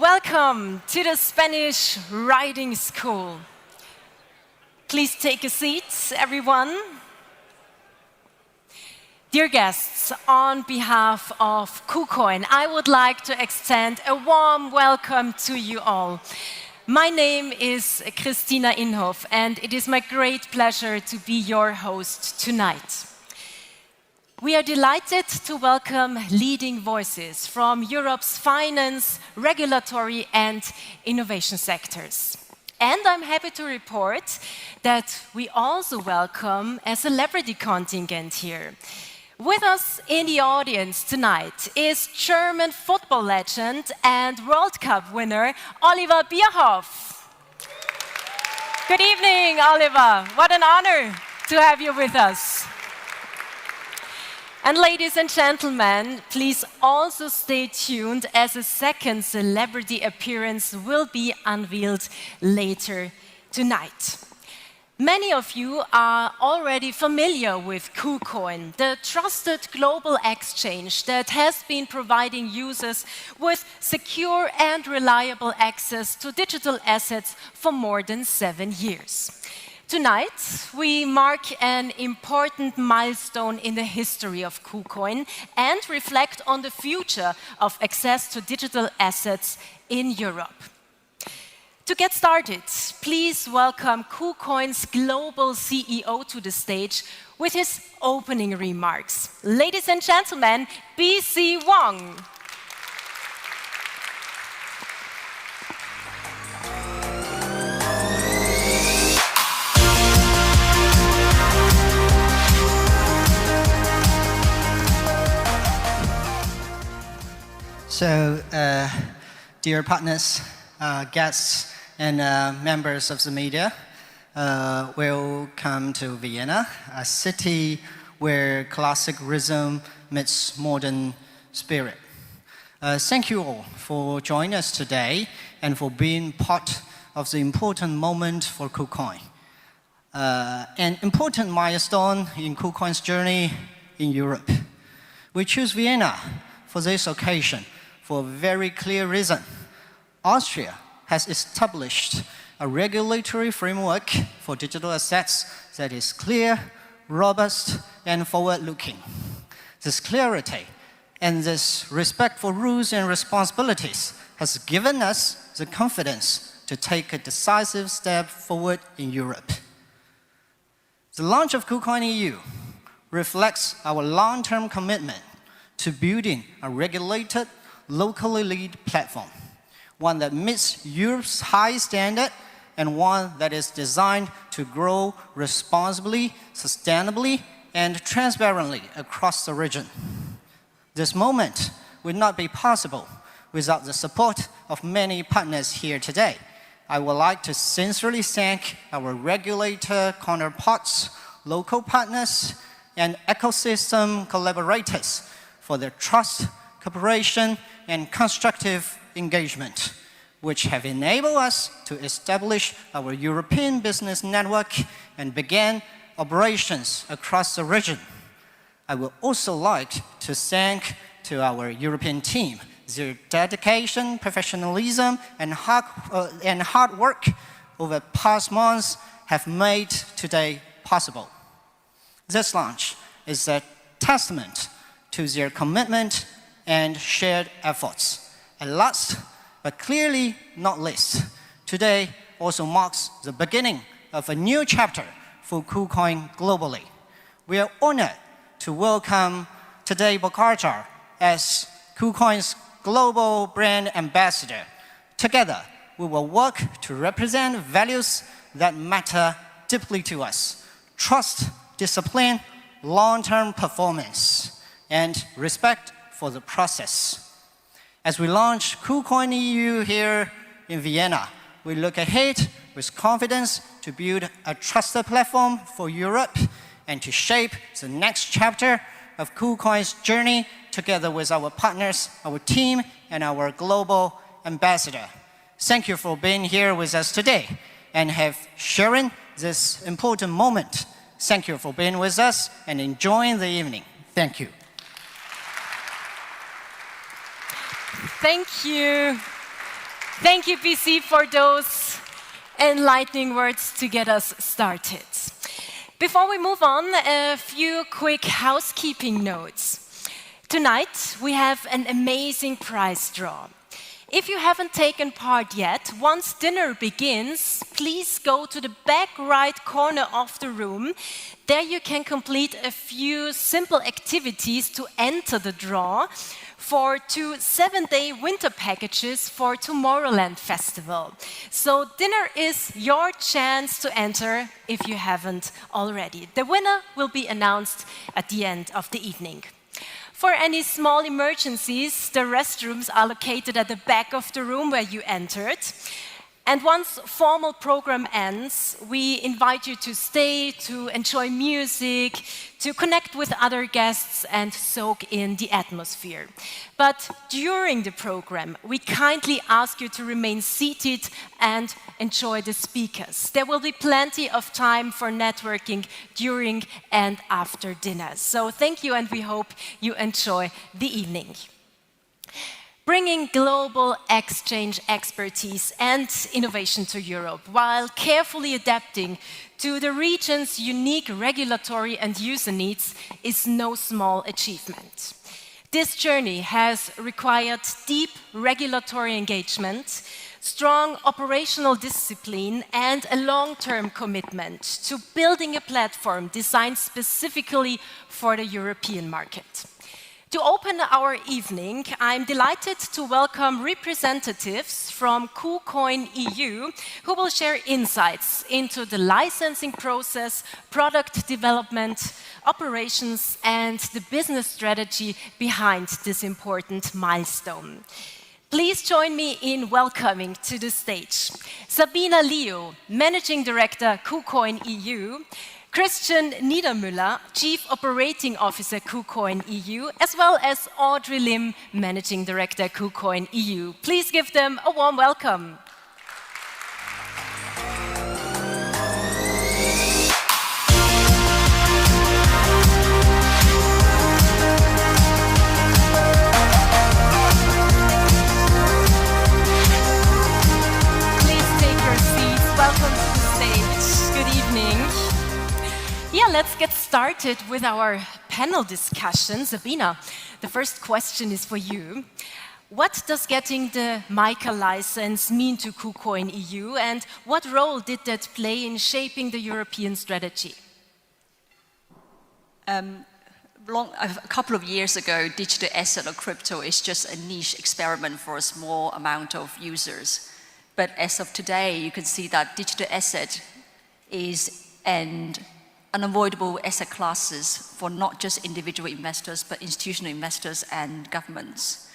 Welcome to the Spanish Riding School. Please take a seat, everyone. Dear guests, on behalf of KuCoin, I would like to extend a warm welcome to you all. My name is Christina Inhoff, and it is my great pleasure to be your host tonight. We are delighted to welcome leading voices from Europe's finance, regulatory, and innovation sectors. And I'm happy to report that we also welcome a celebrity contingent here. With us in the audience tonight is German football legend and World Cup winner Oliver Bierhoff. Good evening, Oliver. What an honor to have you with us. And ladies and gentlemen, please also stay tuned as a second celebrity appearance will be unveiled later tonight. Many of you are already familiar with KuCoin, the trusted global exchange that has been providing users with secure and reliable access to digital assets for more than 7 years. Tonight, we mark an important milestone in the history of KuCoin and reflect on the future of access to digital assets in Europe. To get started, please welcome KuCoin's global CEO to the stage with his opening remarks. Ladies and gentlemen, BC Wong. So, dear partners, guests, and members of the media, welcome to Vienna, a city where classic rhythm meets modern spirit. Thank you all for joining us today and for being part of the important moment for KuCoin. An important milestone in KuCoin's journey in Europe. We choose Vienna for this occasion for a very clear reason. Austria has established a regulatory framework for digital assets that is clear, robust, and forward-looking. This clarity and this respect for rules and responsibilities has given us the confidence to take a decisive step forward in Europe. The launch of KuCoin EU reflects our long-term commitment to building a regulated, locally led platform, one that meets Europe's high standard and one that is designed to grow responsibly, sustainably, and transparently across the region. This moment would not be possible without the support of many partners here today. I would like to sincerely thank our regulator counterparts, local partners, and ecosystem collaborators for their trust, cooperation, and constructive engagement, which have enabled us to establish our European business network and begin operations across the region. I would also like to thank to our European team. Their dedication, professionalism, and hard work over past months have made today possible. This launch is a testament to their commitment and shared efforts. And last, but clearly not least, today also marks the beginning of a new chapter for KuCoin globally. We are honored to welcome today Bokarjar as KuCoin's global brand ambassador. Together, we will work to represent values that matter deeply to us: trust, discipline, long-term performance, and respect for the process. As we launch KuCoin EU here in Vienna, we look ahead with confidence to build a trusted platform for Europe and to shape the next chapter of KuCoin's journey together with our partners, our team, and our global ambassador. Thank you for being here with us today and sharing this important moment. Thank you for being with us and enjoying the evening. Thank you. Thank you. Thank you, PC, for those enlightening words to get us started. Before we move on, a few quick housekeeping notes. Tonight, we have an amazing prize draw. If you haven't taken part yet, once dinner begins, please go to the back right corner of the room. There you can complete a few simple activities to enter the draw for 2 7-day winter packages for Tomorrowland Festival. So dinner is your chance to enter if you haven't already. The winner will be announced at the end of the evening. For any small emergencies, the restrooms are located at the back of the room where you entered. And once formal program ends, we invite you to stay, to enjoy music, to connect with other guests and soak in the atmosphere. But during the program, we kindly ask you to remain seated and enjoy the speakers. There will be plenty of time for networking during and after dinner. So thank you, and we hope you enjoy the evening. Bringing global exchange expertise and innovation to Europe while carefully adapting to the region's unique regulatory and user needs is no small achievement. This journey has required deep regulatory engagement, strong operational discipline, and a long-term commitment to building a platform designed specifically for the European market. To open our evening, I'm delighted to welcome representatives from KuCoin EU, who will share insights into the licensing process, product development, operations, and the business strategy behind this important milestone. Please join me in welcoming to the stage Sabina Leo, Managing Director, KuCoin EU, Christian Niedermüller, Chief Operating Officer, KuCoin EU, as well as Audrey Lim, Managing Director, KuCoin EU. Please give them a warm welcome. Please take your seats. Welcome to the stage. Good evening. Yeah, let's get started with our panel discussion. Sabina, the first question is for you. What does getting the MiCA license mean to KuCoin EU, and what role did that play in shaping the European strategy? A couple of years ago, digital asset or crypto is just a niche experiment for a small amount of users. But as of today, you can see that digital asset is an unavoidable asset classes for not just individual investors, but institutional investors and governments.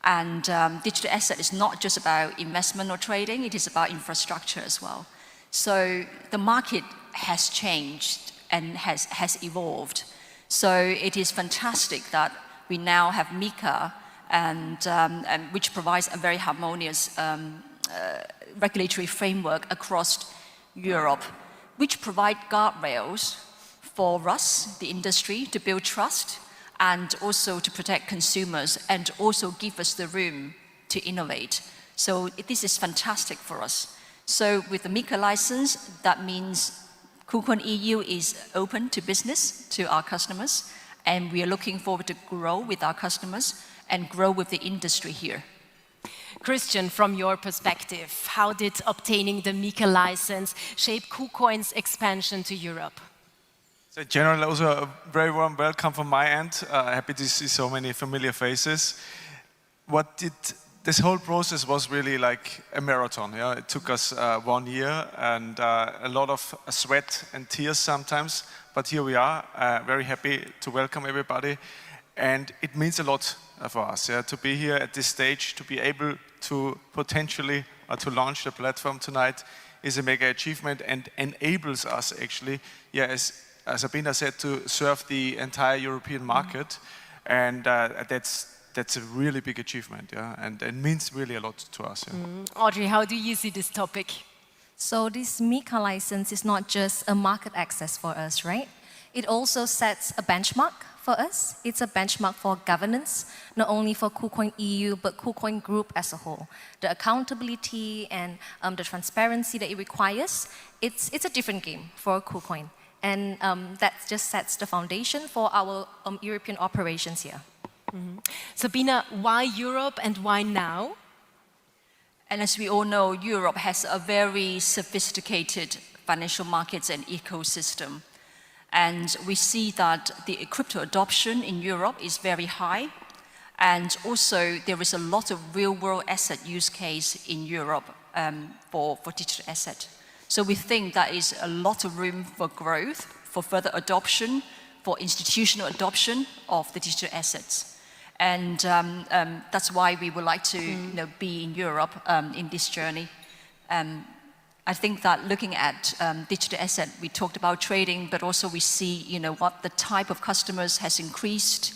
And digital asset is not just about investment or trading, it is about infrastructure as well. So the market has changed and has evolved. So it is fantastic that we now have MiCA, and which provides a very harmonious regulatory framework across Europe, which provide guardrails for us, the industry, to build trust and also to protect consumers and also give us the room to innovate. So this is fantastic for us. So with the MiCA license, that means KuCoin EU is open to business, to our customers, and we are looking forward to grow with our customers and grow with the industry here. Christian, from your perspective, how did obtaining the MiCA license shape KuCoin's expansion to Europe? So generally, also a very warm welcome from my end. Happy to see so many familiar faces. This whole process was really like a marathon. Yeah? It took us 1 year and a lot of sweat and tears sometimes, but here we are, very happy to welcome everybody. And it means a lot for us, yeah, to be here at this stage, to be able to potentially to launch the platform tonight is a mega achievement and enables us actually, yeah, as Sabina said, to serve the entire European market. And that's a really big achievement, yeah, and it means really a lot to us. Yeah. Audrey, how do you see this topic? So this MiCA license is not just a market access for us, right? It also sets a benchmark for us. It's a benchmark for governance, not only for KuCoin EU, but KuCoin Group as a whole. The accountability and the transparency that it requires, it's a different game for KuCoin. And that just sets the foundation for our European operations here. Sabina, why Europe and why now? And as we all know, Europe has a very sophisticated financial markets and ecosystem. And we see that the crypto adoption in Europe is very high. And also there is a lot of real-world asset use case in Europe for digital asset. So we think there is a lot of room for growth, for further adoption, for institutional adoption of the digital assets. And that's why we would like to be in Europe in this journey. I think that looking at digital asset, we talked about trading, but also we see what the type of customers has increased.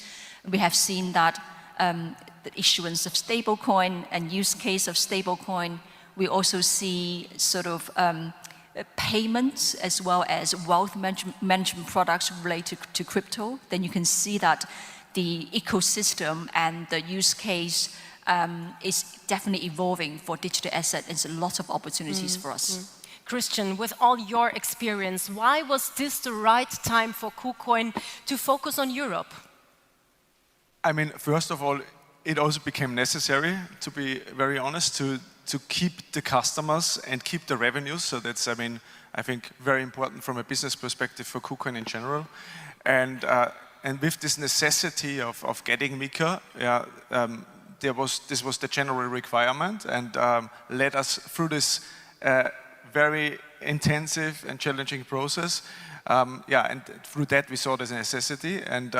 We have seen that the issuance of stablecoin and use case of stablecoin. We also see sort of payments as well as wealth management products related to crypto. Then you can see that the ecosystem and the use case is definitely evolving for digital asset. There's a lot of opportunities for us. Christian, with all your experience, why was this the right time for KuCoin to focus on Europe? I mean, first of all, it also became necessary, to be very honest, to keep the customers and keep the revenues. So that's, I think, very important from a business perspective for KuCoin in general. And with this necessity of getting MiCA, this was the general requirement, and led us through this very intensive and challenging process. And through that we saw this necessity, and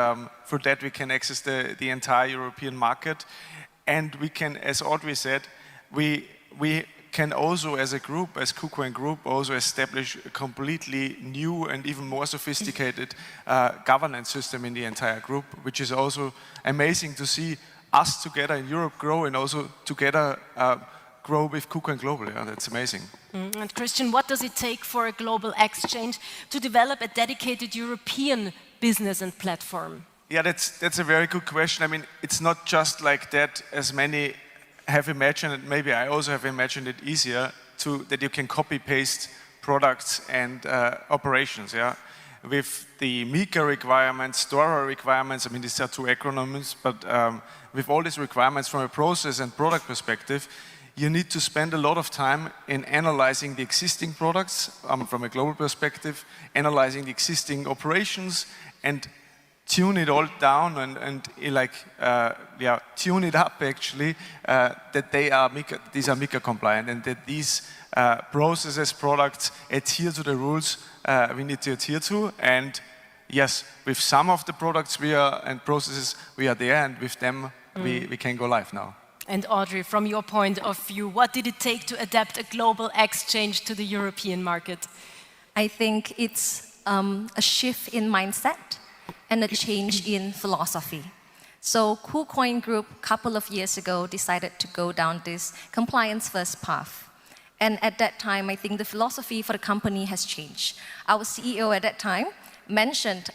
through that we can access the entire European market. And we can, as Audrey said, we can also, as a group, as KuCoin Group, also establish a completely new and even more sophisticated governance system in the entire group, which is also amazing to see us together in Europe grow, and also together grow with KuCoin Global. Yeah, that's amazing. And Christian, what does it take for a global exchange to develop a dedicated European business and platform? Yeah, that's a very good question. I mean, it's not just like that, as many have imagined it. Maybe I also have imagined it easier that you can copy-paste products and operations. Yeah, with the MiCA requirements, DORA requirements. I mean, these are two acronyms, but with all these requirements from a process and product perspective, you need to spend a lot of time in analyzing the existing products from a global perspective, analyzing the existing operations, and tune it all down and tune it up actually that these are MiCA compliant, and that these processes, products adhere to the rules we need to adhere to. And yes, with some of the products and processes we are there, and with them we can go live now. And Audrey, from your point of view, what did it take to adapt a global exchange to the European market? I think it's a shift in mindset and a change in philosophy. So KuCoin Group, a couple of years ago, decided to go down this compliance first path. And at that time, I think the philosophy for the company has changed. Our CEO at that time mentioned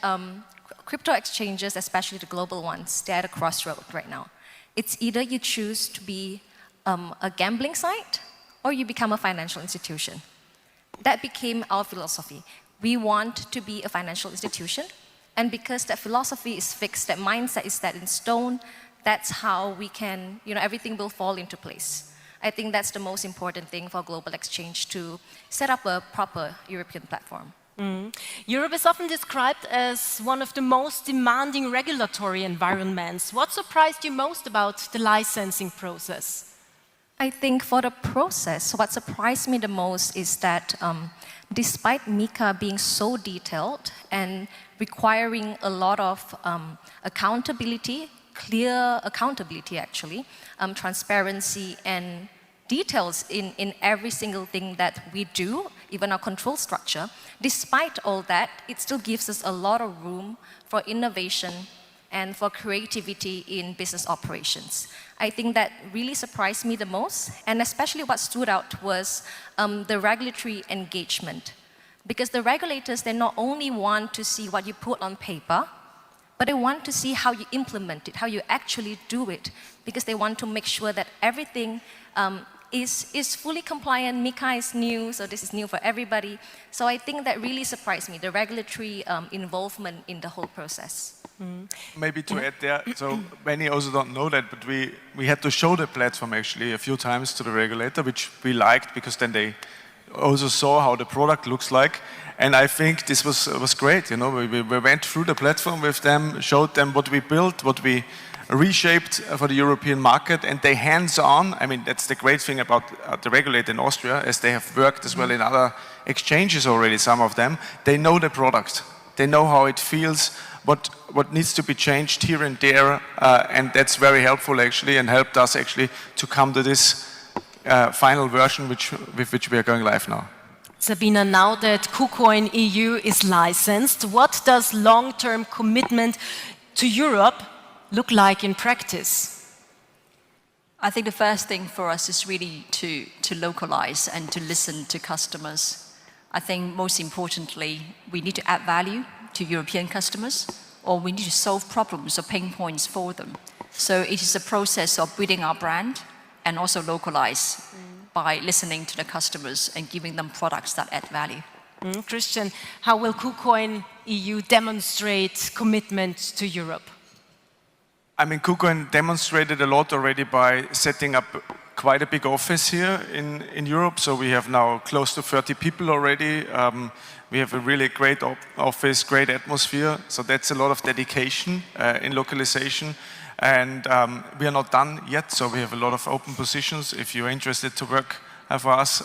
crypto exchanges, especially the global ones, they're at a crossroad right now. It's either you choose to be a gambling site or you become a financial institution. That became our philosophy. We want to be a financial institution, and because that philosophy is fixed, that mindset is set in stone, that's how we can, everything will fall into place. I think that's the most important thing for global exchange, to set up a proper European platform. Europe is often described as one of the most demanding regulatory environments. What surprised you most about the licensing process? I think for the process, what surprised me the most is that despite MiCA being so detailed and requiring a lot of accountability, clear accountability actually, transparency and details in every single thing that we do, even our control structure. Despite all that, it still gives us a lot of room for innovation and for creativity in business operations. I think that really surprised me the most, and especially what stood out was the regulatory engagement. Because the regulators, they not only want to see what you put on paper, but they want to see how you implement it, how you actually do it, because they want to make sure that everything is fully compliant. MiCA is new, so this is new for everybody. So I think that really surprised me, the regulatory involvement in the whole process. Maybe to add there, so many also don't know that, but we had to show the platform actually a few times to the regulator, which we liked because then they also saw how the product looks like. And I think this was great, you know, we went through the platform with them, showed them what we built, what we reshaped for the European market, and they hands-on, I mean, that's the great thing about the regulator in Austria, as they have worked as well in other exchanges already, some of them, they know the product. They know how it feels, what needs to be changed here and there, and that's very helpful actually, and helped us actually to come to this final version with which we are going live now. Sabina, now that KuCoin EU is licensed, what does long-term commitment to Europe look like in practice? I think the first thing for us is really to localize and to listen to customers. I think most importantly, we need to add value to European customers, or we need to solve problems or pain points for them. So it is a process of building our brand and also localize by listening to the customers and giving them products that add value. Christian, how will KuCoin EU demonstrate commitment to Europe? I mean, KuCoin demonstrated a lot already by setting up quite a big office here in Europe. So we have now close to 30 people already. We have a really great office, great atmosphere. So that's a lot of dedication in localization. And we are not done yet, so we have a lot of open positions. If you're interested to work for us,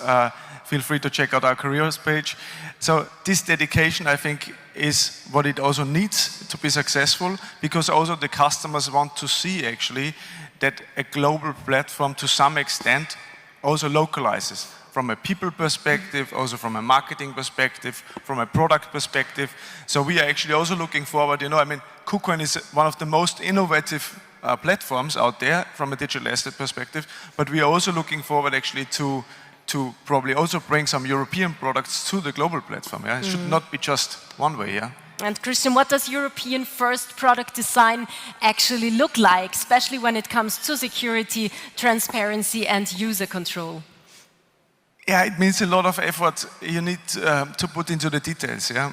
feel free to check out our careers page. So this dedication, I think, is what it also needs to be successful, because also the customers want to see actually that a global platform to some extent also localizes from a people perspective, also from a marketing perspective, from a product perspective. So we are actually also looking forward, you know, I mean, KuCoin is one of the most innovative platforms out there from a digital asset perspective, but we are also looking forward actually to probably also bring some European products to the global platform. Yeah? It should not be just one way. Yeah. And Christian, what does European first product design actually look like, especially when it comes to security, transparency and user control? Yeah, it means a lot of effort you need to put into the details. Yeah,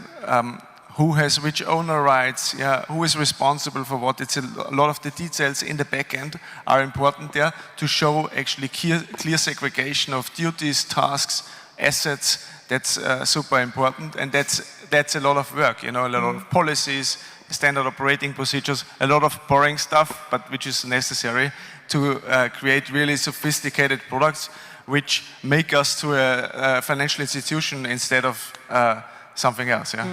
who has which owner rights? Yeah, who is responsible for what? It's a lot of the details in the back end are important there to show actually clear segregation of duties, tasks, assets. That's super important, and that's a lot of work. You know, a lot of policies, standard operating procedures, a lot of boring stuff, but which is necessary to create really sophisticated products which make us to a financial institution instead of something else. Yeah.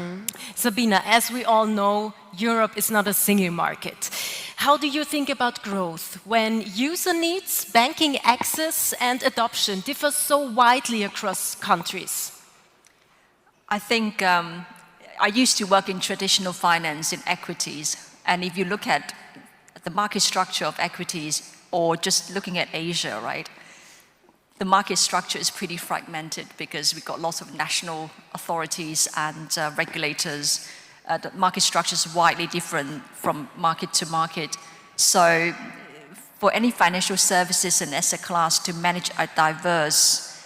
Sabina, as we all know, Europe is not a single market. How do you think about growth when user needs, banking access and adoption differ so widely across countries? I think I used to work in traditional finance in equities, and if you look at the market structure of equities or just looking at Asia, right? The market structure is pretty fragmented because we've got lots of national authorities and regulators. The market structure is widely different from market to market. So for any financial services and asset class to manage a diverse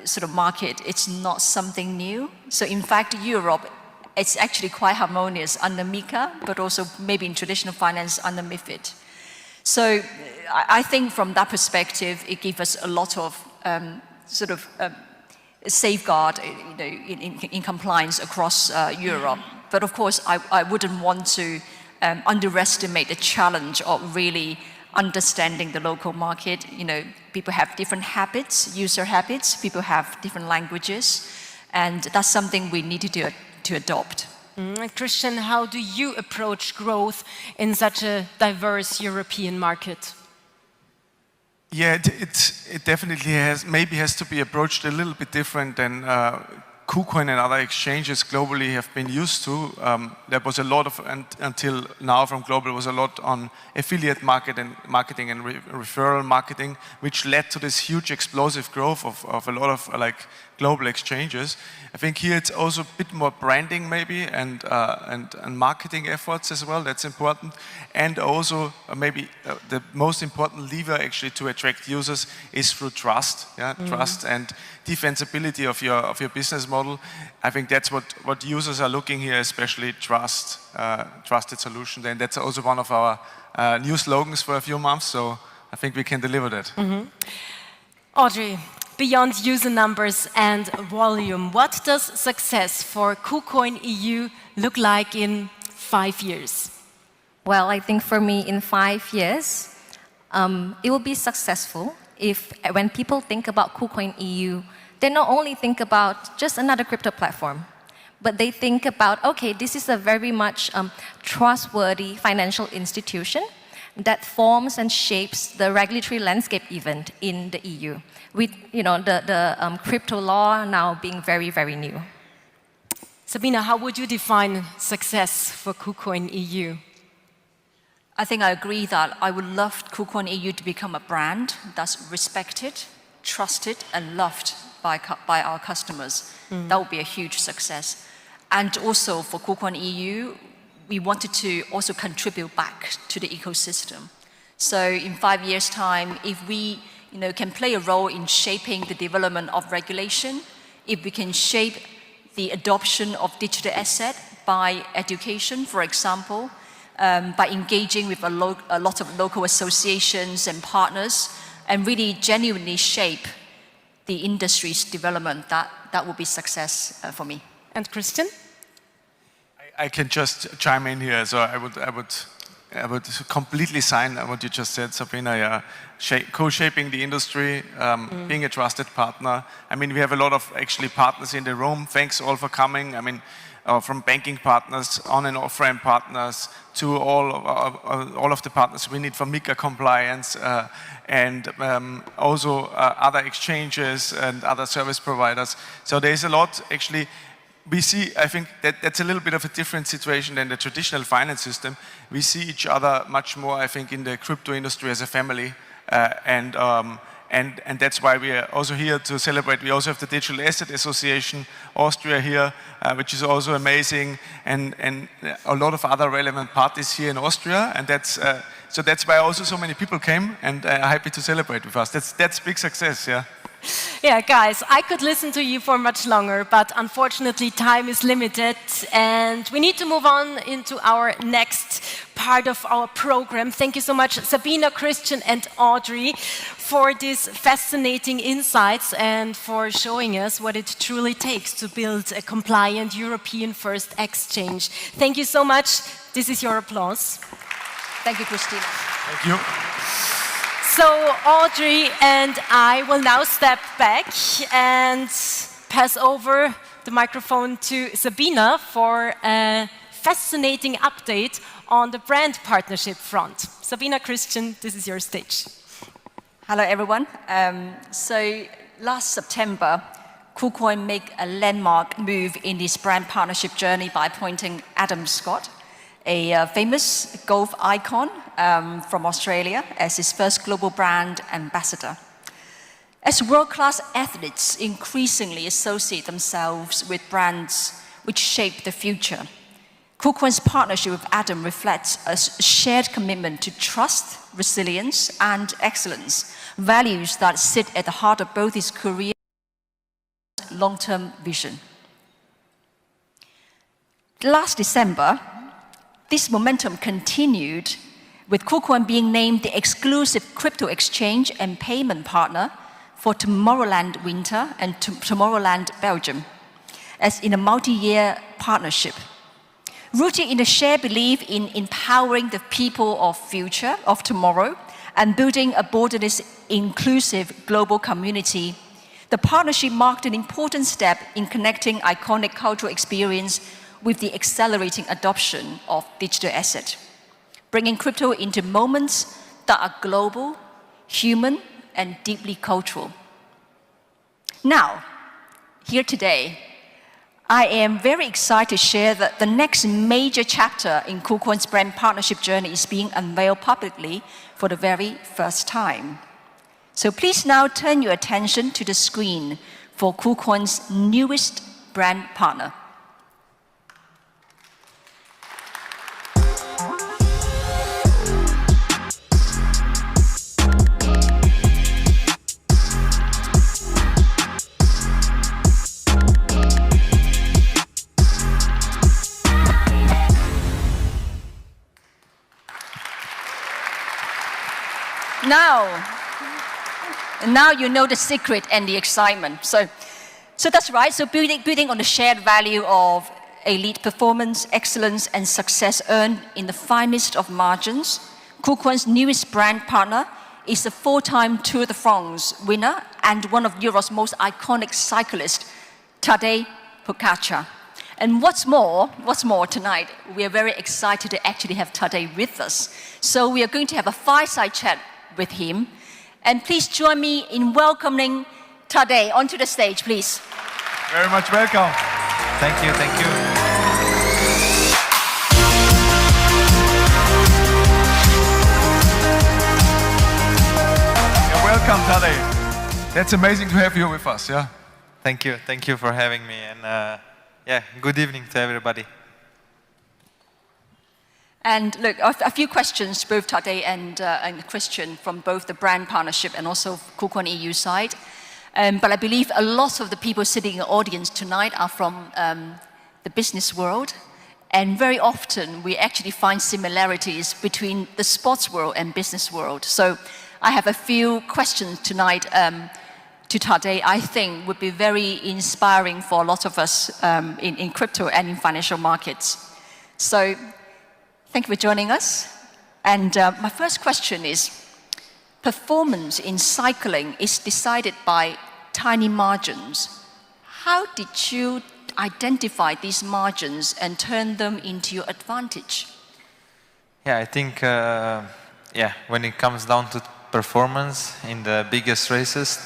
sort of market, it's not something new. So in fact, Europe, it's actually quite harmonious under MiCA, but also maybe in traditional finance under MiFID. So I think from that perspective, it gives us a lot of sort of safeguard, you know, in compliance across Europe. But of course, I wouldn't want to underestimate the challenge of really understanding the local market. You know, people have different habits, user habits. People have different languages, and that's something we need to adopt. Christian, how do you approach growth in such a diverse European market? Yeah, it definitely has to be approached a little bit different than KuCoin and other exchanges globally have been used to. There was a lot of, until now from global, was a lot on affiliate marketing and referral marketing, which led to this huge explosive growth of a lot of like global exchanges. I think here it's also a bit more branding maybe and marketing efforts as well. That's important. And also maybe the most important lever actually to attract users is through trust. Yeah, trust and defensibility of your business model. I think that's what users are looking here, especially trusted solution. And that's also one of our new slogans for a few months. So I think we can deliver that. Audrey, beyond user numbers and volume, what does success for KuCoin EU look like in 5 years? Well, I think for me, in 5 years, it will be successful if, when people think about KuCoin EU, they not only think about just another crypto platform, but they think about, okay, this is a very much trustworthy financial institution that forms and shapes the regulatory landscape even in the EU, with the crypto law now being very, very new. Sabina, how would you define success for KuCoin EU? I think I agree that I would love KuCoin EU to become a brand that's respected, trusted, and loved by our customers. That would be a huge success. And also for KuCoin EU, we wanted to also contribute back to the ecosystem. So in 5 years' time, if we can play a role in shaping the development of regulation, if we can shape the adoption of digital asset by education, for example, by engaging with a lot of local associations and partners, and really genuinely shape the industry's development, that will be success for me. And Christian? I can just chime in here. So I would completely sign what you just said, Sabina. Yeah, co-shaping the industry, being a trusted partner. I mean, we have a lot of actually partners in the room. Thanks all for coming. I mean, from banking partners, on and off-ramp partners, to all of the partners we need for MiCA compliance, and also other exchanges and other service providers. So there's a lot actually. We see, I think that's a little bit of a different situation than the traditional finance system. We see each other much more, I think, in the crypto industry as a family, and that's why we are also here to celebrate. We also have the Digital Asset Association Austria here, which is also amazing, and a lot of other relevant parties here in Austria, and that's why also so many people came and are happy to celebrate with us. That's big success, yeah. Yeah, guys, I could listen to you for much longer, but unfortunately time is limited and we need to move on into our next part of our program. Thank you so much, Sabina, Christian and Audrey, for these fascinating insights and for showing us what it truly takes to build a compliant European first exchange. Thank you so much. This is your applause. Thank you, Christina. Thank you. So Audrey and I will now step back and pass over the microphone to Sabina for a fascinating update on the brand partnership front. Sabina, Christian, this is your stage. Hello, everyone. So last September, KuCoin made a landmark move in this brand partnership journey by appointing Adam Scott, a famous golf icon from Australia, as his first global brand ambassador. As world-class athletes increasingly associate themselves with brands which shape the future, KuCoin's partnership with Adam reflects a shared commitment to trust, resilience, and excellence, values that sit at the heart of both his career and long-term vision. Last December, this momentum continued with KuCoin being named the exclusive crypto exchange and payment partner for Tomorrowland Winter and Tomorrowland Belgium, as in a multi-year partnership. Rooted in a shared belief in empowering the people of tomorrow, and building a borderless, inclusive global community, the partnership marked an important step in connecting iconic cultural experience with the accelerating adoption of digital asset, bringing crypto into moments that are global, human, and deeply cultural. Now, here today, I am very excited to share that the next major chapter in KuCoin's brand partnership journey is being unveiled publicly for the very first time. So please now turn your attention to the screen for KuCoin's newest brand partner. Now you know the secret and the excitement. So that's right. So building on the shared value of elite performance, excellence, and success earned in the finest of margins, KuCoin's newest brand partner is a 4-time Tour de France winner and one of Europe's most iconic cyclists, Tadej Pogačar. And what's more tonight, we are very excited to actually have Tadej with us. So we are going to have a fireside chat with him. And please join me in welcoming Tadej onto the stage, please. Very much welcome. Thank you, thank you. Yeah, welcome, Tadej. That's amazing to have you with us, yeah? Thank you for having me, and yeah, good evening to everybody. And look, a few questions, both Tadej and Christian, from both the brand partnership and also KuCoin EU side. But I believe a lot of the people sitting in the audience tonight are from the business world. And very often we actually find similarities between the sports world and business world. So I have a few questions tonight to Tadej I think would be very inspiring for a lot of us in crypto and in financial markets. So thank you for joining us. And my first question is, performance in cycling is decided by tiny margins. How did you identify these margins and turn them into your advantage? Yeah, I think when it comes down to performance in the biggest races,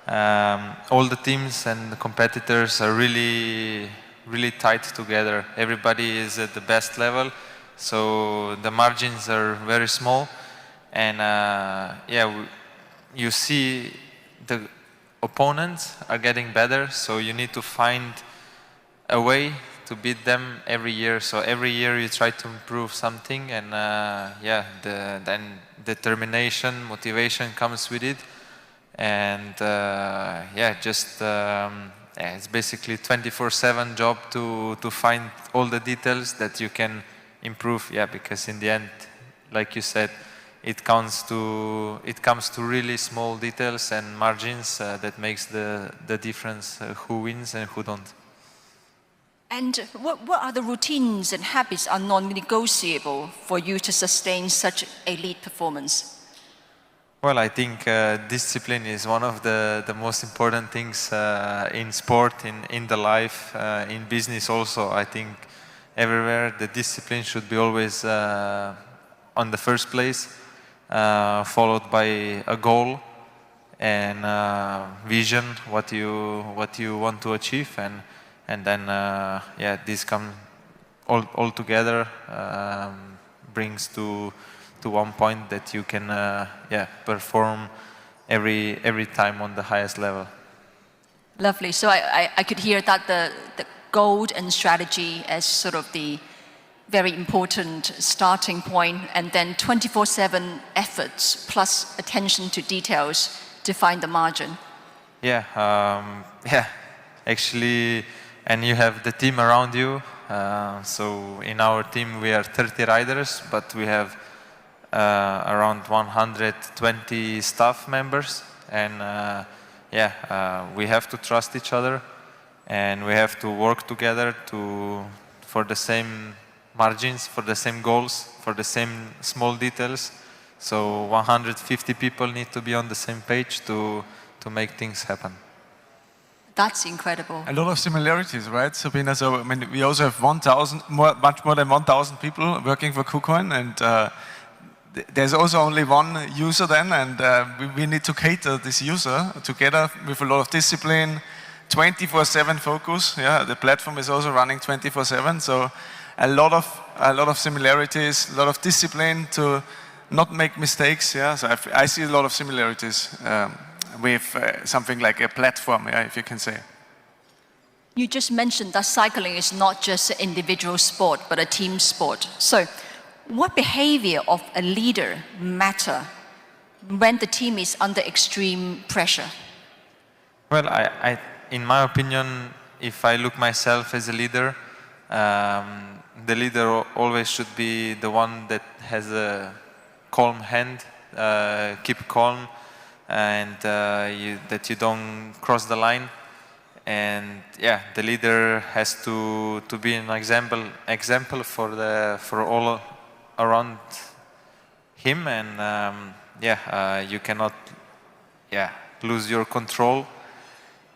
all the teams and the competitors are really tight together. Everybody is at the best level. So the margins are very small, and you see the opponents are getting better, so you need to find a way to beat them every year. So every year you try to improve something, and then determination, motivation comes with it, and it's basically 24/7 job to find all the details that you can improve, because in the end, like you said, it comes to really small details and margins that makes the difference who wins and who don't. And what are the routines and habits are non-negotiable for you to sustain such elite performance? Well, I think discipline is one of the most important things in sport, in the life, in business also. I think everywhere the discipline should be always on the first place, followed by a goal and vision, what you want to achieve, and then this come all together, brings to one point that you can perform every time on the highest level. Lovely. So I could hear that the goal and strategy as sort of the very important starting point, and then 24/7 efforts plus attention to details to find the margin. Actually, and you have the team around you. So in our team we are 30 riders, but we have around 120 staff members, and we have to trust each other, and we have to work together for the same margins, for the same goals, for the same small details. So 150 people need to be on the same page to make things happen. That's incredible. A lot of similarities, right, Sabina? So I mean, we also have much more than 1,000 people working for KuCoin, and there's also only one user then, and we need to cater this user together with a lot of discipline, 24/7 focus. Yeah, the platform is also running 24/7, so a lot of similarities, a lot of discipline to not make mistakes. Yeah, so I see a lot of similarities with something like a platform, yeah, if you can say. You just mentioned that cycling is not just an individual sport, but a team sport. So what behavior of a leader matter when the team is under extreme pressure? Well, in my opinion, if I look myself as a leader, the leader always should be the one that has a calm hand, keep calm, and that you don't cross the line. And yeah, the leader has to be an example for all around him, and you cannot lose your control.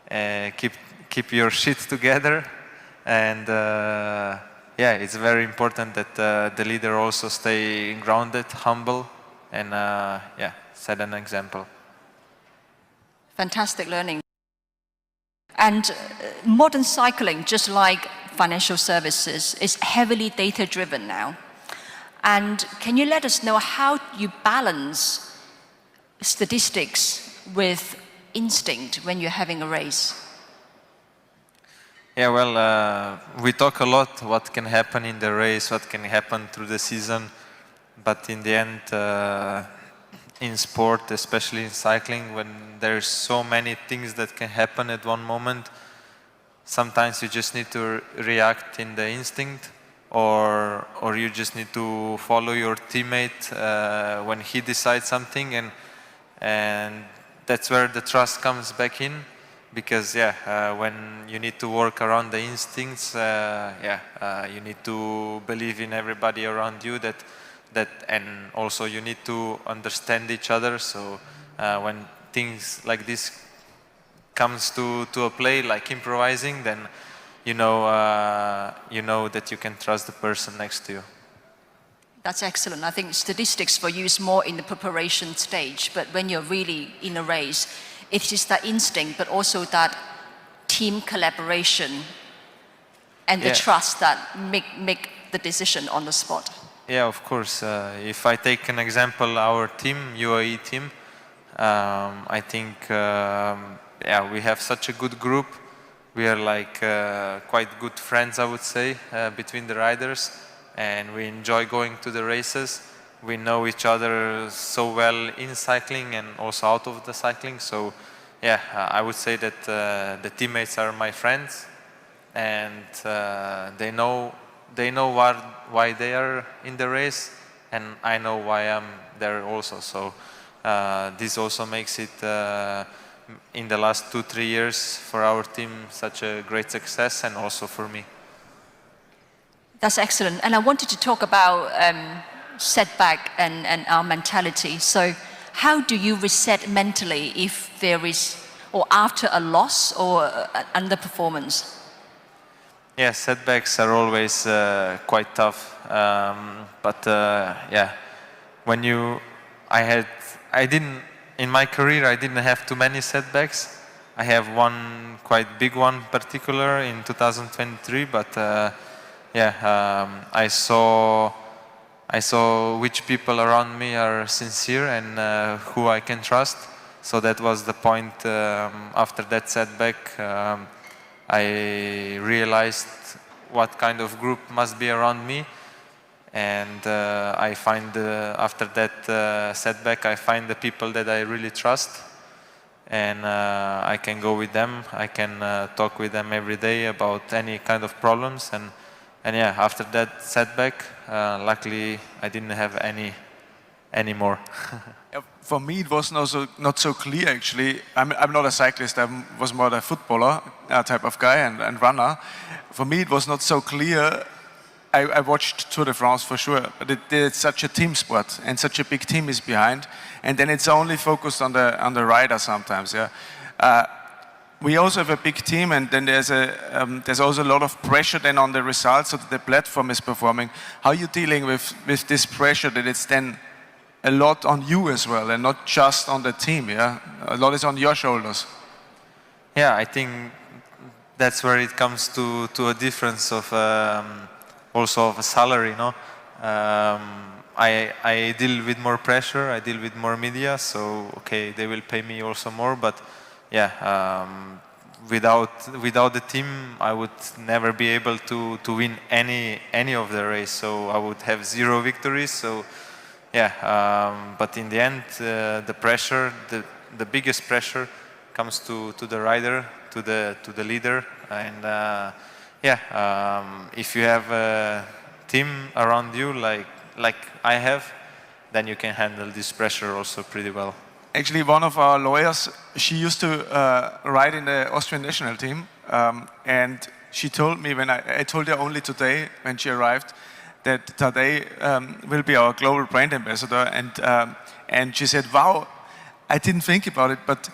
Keep your shit together, and it's very important that the leader also stay grounded, humble, and set an example. Fantastic learning. And modern cycling, just like financial services, is heavily data-driven now. And can you let us know how you balance statistics with instinct when you're having a race? Yeah, well, we talk a lot what can happen in the race, what can happen through the season, but in the end, in sport, especially in cycling, when there's so many things that can happen at one moment, sometimes you just need to react in the instinct, or you just need to follow your teammate when he decides something, and that's where the trust comes back in, because when you need to work around the instincts, you need to believe in everybody around you, and also you need to understand each other. So when things like this comes to a play, like improvising, then you know that you can trust the person next to you. That's excellent. I think statistics for you is more in the preparation stage, but when you're really in a race, it's just that instinct, but also that team collaboration and the trust that make the decision on the spot. Yeah, of course. If I take an example, our team, UAE team, I think we have such a good group. We are like quite good friends, I would say, between the riders, and we enjoy going to the races. We know each other so well in cycling and also out of the cycling. So I would say that the teammates are my friends, and they know why they are in the race, and I know why I'm there also. So this also makes it in the last 2-3 years for our team such a great success, and also for me. That's excellent. And I wanted to talk about setback and our mentality. So how do you reset mentally if there is, or after a loss or underperformance? Yeah, setbacks are always quite tough. In my career, I didn't have too many setbacks. I have one quite big one particular in 2023, but I saw which people around me are sincere and who I can trust. So that was the point. After that setback, I realized what kind of group must be around me, and I find after that setback, I find the people that I really trust, and I can go with them. I can talk with them every day about any kind of problems, and after that setback, luckily I didn't have any more. For me, it was not so clear, actually. I'm not a cyclist. I was more a footballer type of guy and runner. For me, it was not so clear. I watched Tour de France for sure, but it's such a team sport, and such a big team is behind, and then it's only focused on the rider sometimes. Yeah. We also have a big team, and then there's also a lot of pressure then on the results that the platform is performing. How are you dealing with this pressure that it's then a lot on you as well, and not just on the team? Yeah, a lot is on your shoulders. Yeah, I think that's where it comes to a difference of also of a salary. No, I deal with more pressure, I deal with more media, so okay, they will pay me also more, but yeah, without the team, I would never be able to win any of the race, so I would have 0 victories, so yeah, but in the end, the pressure, the biggest pressure comes to the rider, to the leader, and yeah, if you have a team around you like I have, then you can handle this pressure also pretty well. Actually, one of our lawyers, she used to ride in the Austrian national team, and she told me when I told her only today when she arrived that Tadej will be our global brand ambassador, and she said, "Wow, I didn't think about it, but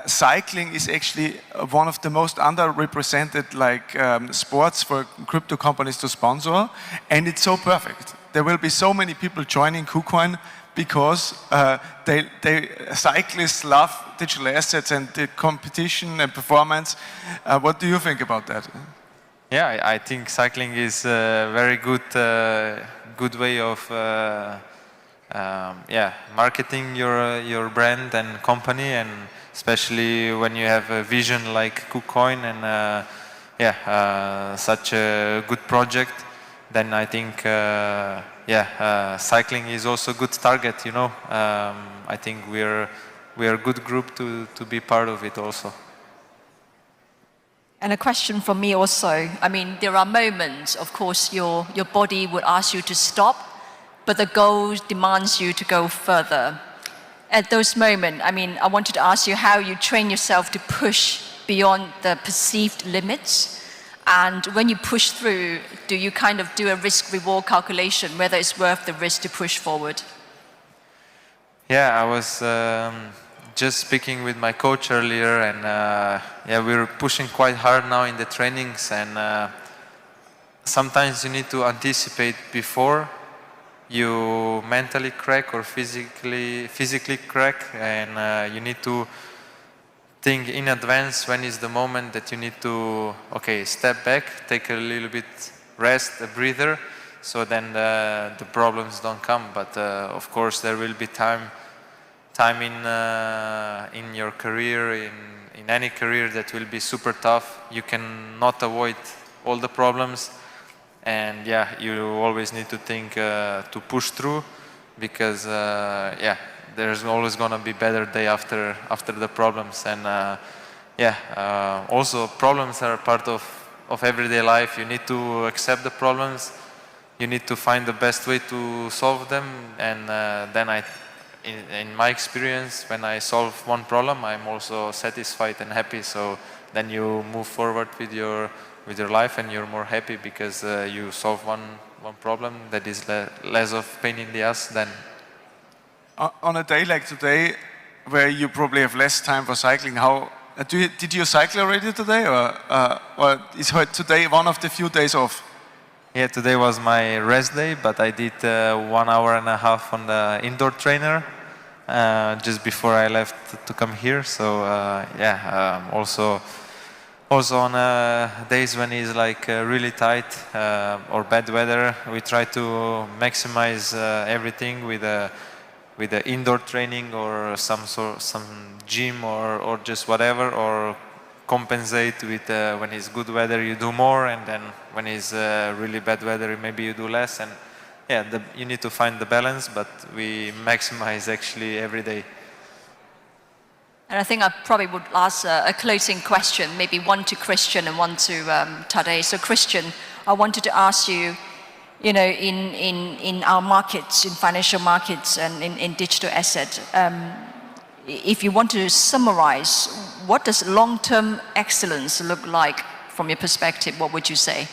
cycling is actually one of the most underrepresented sports for crypto companies to sponsor, and it's so perfect. There will be so many people joining KuCoin because cyclists love digital assets and the competition and performance." What do you think about that? Yeah, I think cycling is a very good way of yeah, marketing your brand and company, and especially when you have a vision like KuCoin and yeah, such a good project, then I think yeah, cycling is also a good target, you know. I think we are a good group to be part of it also. And a question from me also. I mean, there are moments, of course, your body would ask you to stop, but the goal demands you to go further. At those moments, I mean, I wanted to ask you how you train yourself to push beyond the perceived limits. And when you push through, do you kind of do a risk-reward calculation, whether it's worth the risk to push forward? Yeah, I was just speaking with my coach earlier, and yeah, we're pushing quite hard now in the trainings, and sometimes you need to anticipate before you mentally crack or physically crack, and you need to think in advance when is the moment that you need to, okay, step back, take a little bit rest, a breather, so then the problems don't come. But of course there will be time in your career, in any career, that will be super tough. You cannot avoid all the problems, and yeah, you always need to think to push through, because yeah, there's always gonna be better day after the problems. And yeah, also problems are part of everyday life. You need to accept the problems, you need to find the best way to solve them, and then in my experience, when I solve one problem, I'm also satisfied and happy. So then you move forward with your life, and you're more happy because you solve one problem that is less of pain in the ass than. On a day like today, where you probably have less time for cycling, how did you cycle already today, or is today one of the few days off? Yeah, today was my rest day, but I did 1 hour and a half on the indoor trainer just before I left to come here. So yeah, also on days when it's like really tight or bad weather, we try to maximize everything with the indoor training or some gym or just whatever, or compensate with when it's good weather you do more, and then when it's really bad weather maybe you do less. And yeah, you need to find the balance, but we maximize actually every day. And I think I probably would ask a closing question, maybe one to Christian and one to Tadej. So Christian, I wanted to ask you, you know, in our markets, in financial markets and in digital asset, if you want to summarize, what does long-term excellence look like from your perspective? What would you say?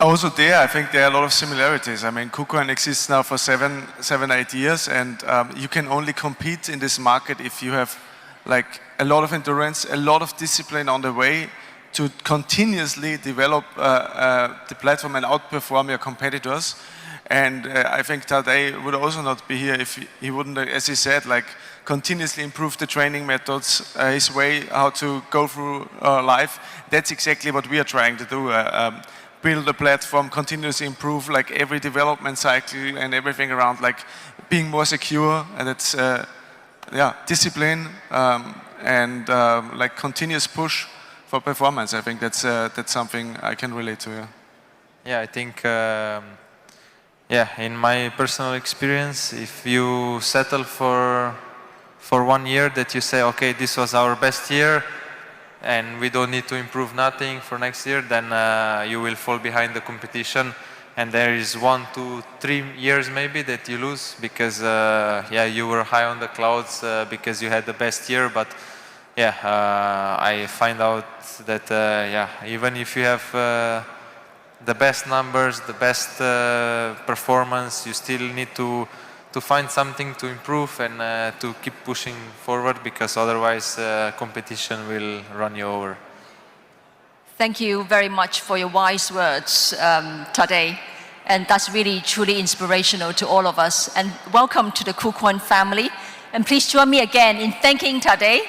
Also there, I think there are a lot of similarities. I mean, KuCoin exists now for 8 years, and you can only compete in this market if you have like a lot of endurance, a lot of discipline on the way to continuously develop the platform and outperform your competitors. And I think Tadej would also not be here if he wouldn't, as he said, like continuously improve the training methods, his way how to go through life. That's exactly what we are trying to do. build a platform, continuously improve like every development cycle and everything around like being more secure, and it's discipline and like continuous push for performance. I think that's something I can relate to. Yeah, I think in my personal experience, if you settle for 1 year that you say, okay, this was our best year and we don't need to improve nothing for next year, then you will fall behind the competition, and there is 1, 2, 3 years maybe that you lose because you were high on the clouds because you had the best year. But I find out that even if you have the best numbers, the best performance, you still need to find something to improve and to keep pushing forward, because otherwise competition will run you over. Thank you very much for your wise words, Tadej. And that's really, truly inspirational to all of us. And welcome to the KuCoin family. And please join me again in thanking Tadej.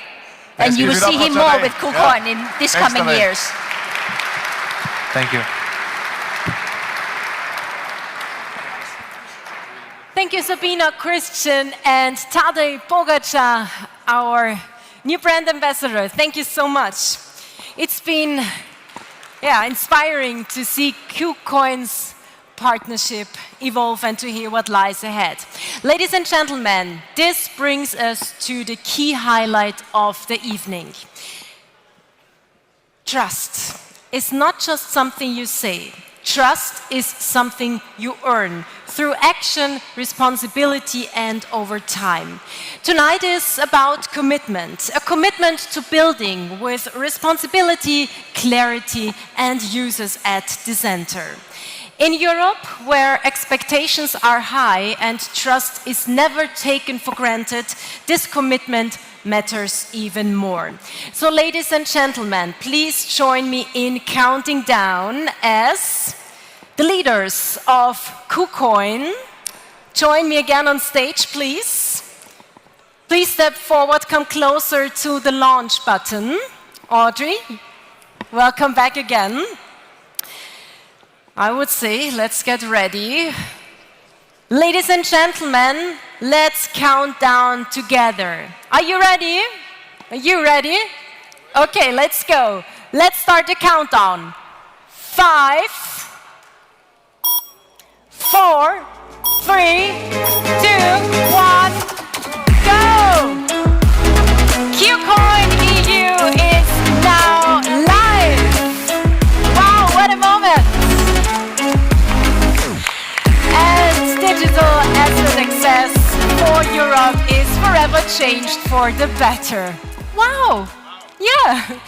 And you will see him more with KuCoin in these coming years. Thank you. Thank you, Sabina, Christian, and Tadej Pogačar, our new brand ambassador. Thank you so much. It's been inspiring to see KuCoin's partnership evolve and to hear what lies ahead. Ladies and gentlemen, this brings us to the key highlight of the evening. Trust is not just something you say. Trust is something you earn through action, responsibility, and over time. Tonight is about commitment, a commitment to building with responsibility, clarity, and users at the center. In Europe, where expectations are high and trust is never taken for granted, this commitment matters even more. So, ladies and gentlemen, please join me in counting down as the leaders of KuCoin. Join me again on stage, please. Please step forward, come closer to the launch button. Audrey, welcome back again. I would say, let's get ready. Ladies and gentlemen, let's count down together. Are you ready? Are you ready? Okay, let's go. Let's start the countdown. 5, 4, 3, 2, 1, go! KuCoin EU is now live! Wow, what a moment! And digital asset access for Europe is forever changed for the better. Wow! Yeah!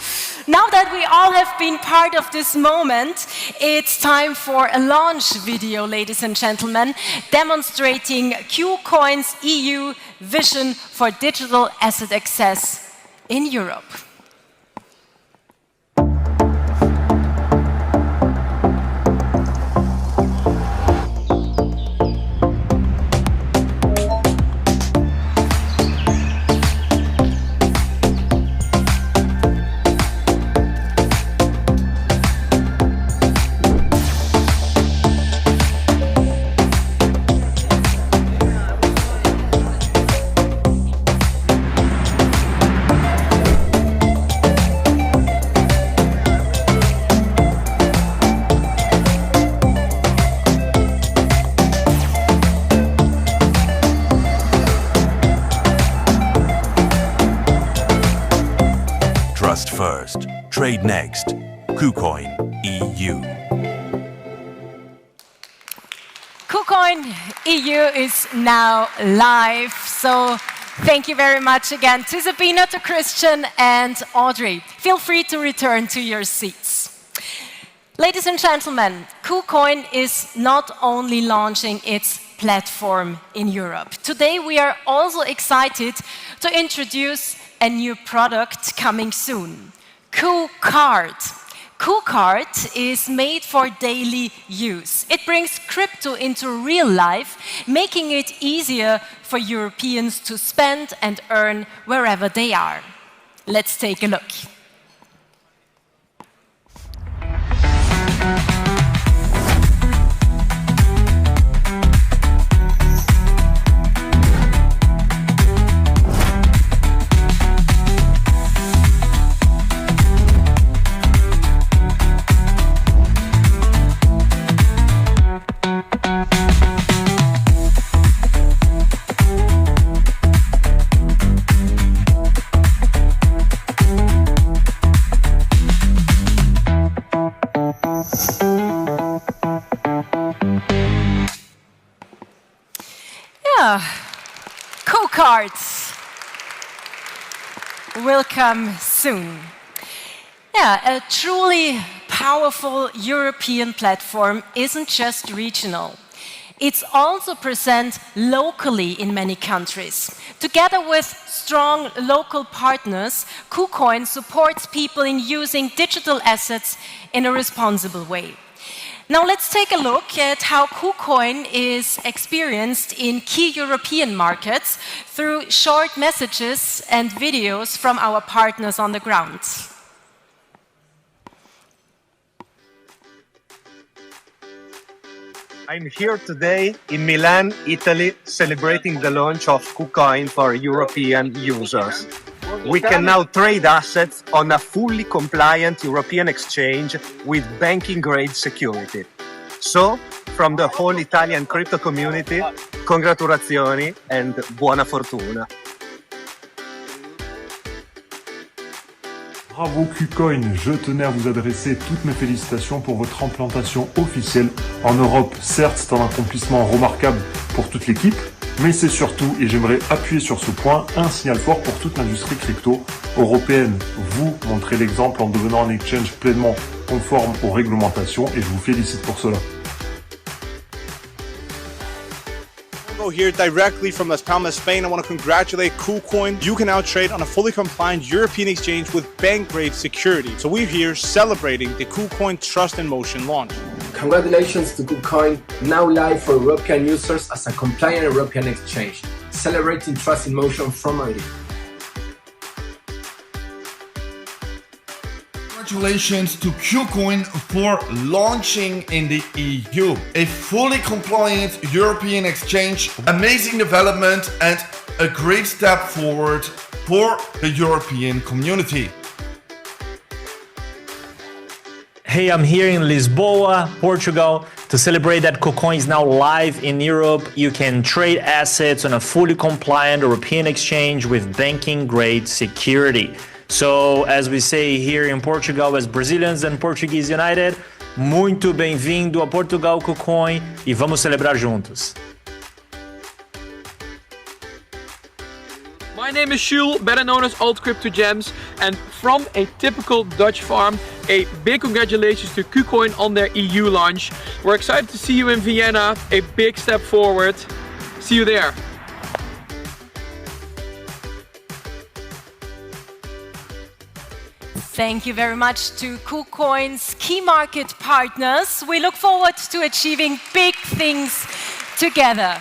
Now that we all have been part of this moment, it's time for a launch video, ladies and gentlemen, demonstrating KuCoin's EU vision for digital asset access in Europe. Trust first, trade next. KuCoin EU. KuCoin EU is now live, so thank you very much again to Sabina, to Christian, and Audrey. Feel free to return to your seats. Ladies and gentlemen, KuCoin is not only launching its platform in Europe. Today we are also excited to introduce a new product coming soon, KuCard. KuCard is made for daily use. It brings crypto into real life, making it easier for Europeans to spend and earn wherever they are. Let's take a look. Co-cards will come soon. Yeah, a truly powerful European platform isn't just regional. It's also present locally in many countries. Together with strong local partners, KuCoin supports people in using digital assets in a responsible way. Now let's take a look at how KuCoin is experienced in key European markets through short messages and videos from our partners on the ground. I'm here today in Milan, Italy, celebrating the launch of KuCoin for European users. We can now trade assets on a fully compliant European exchange with banking-grade security. So, from the whole Italian crypto community, congratulazioni and buona fortuna. Bravo KuCoin, je tenais à vous adresser toutes mes félicitations pour votre implantation officielle en Europe. Certes, c'est un accomplissement remarquable pour toute l'équipe, mais c'est surtout, et j'aimerais appuyer sur ce point, un signal fort pour toute l'industrie crypto européenne. Vous montrez l'exemple en devenant un exchange pleinement conforme aux réglementations et je vous félicite pour cela. Here directly from Las Palmas, Spain. I want to congratulate KuCoin. You can now trade on a fully compliant European exchange with bank-grade security. So we're here celebrating the KuCoin Trust in Motion launch. Congratulations to KuCoin, now live for European users as a compliant European exchange, celebrating Trust in Motion from Madrid. Congratulations to KuCoin for launching in the EU. A fully compliant European exchange, amazing development and a great step forward for the European community. Hey, I'm here in Lisboa, Portugal, to celebrate that KuCoin is now live in Europe. You can trade assets on a fully compliant European exchange with banking-grade security. So, as we say here in Portugal, as Brazilians and Portuguese united, muito bem-vindo a Portugal KuCoin e vamos celebrar juntos. My name is Jules, better known as Alt Crypto Gems, and from a typical Dutch farm, a big congratulations to KuCoin on their EU launch. We're excited to see you in Vienna, a big step forward. See you there. Thank you very much to KuCoin's key market partners. We look forward to achieving big things together.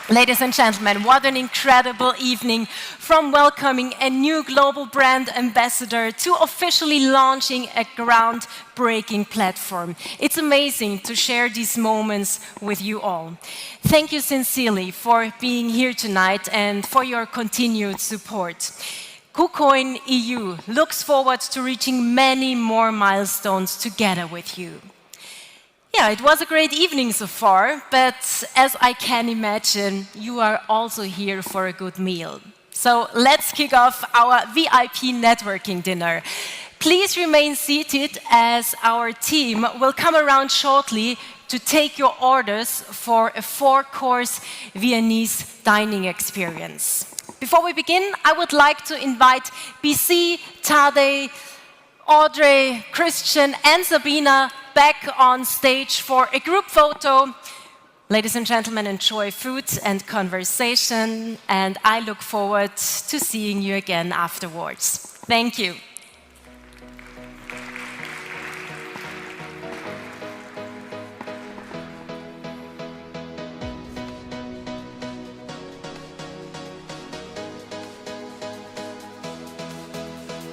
Ladies and gentlemen, what an incredible evening, from welcoming a new global brand ambassador to officially launching a groundbreaking platform. It's amazing to share these moments with you all. Thank you sincerely for being here tonight and for your continued support. KuCoin EU looks forward to reaching many more milestones together with you. Yeah, it was a great evening so far, but as I can imagine, you are also here for a good meal. So let's kick off our VIP networking dinner. Please remain seated as our team will come around shortly to take your orders for a 4-course Viennese dining experience. Before we begin, I would like to invite BC, Tade, Audrey, Christian and Sabina back on stage for a group photo. Ladies and gentlemen, enjoy food and conversation, and I look forward to seeing you again afterwards. Thank you.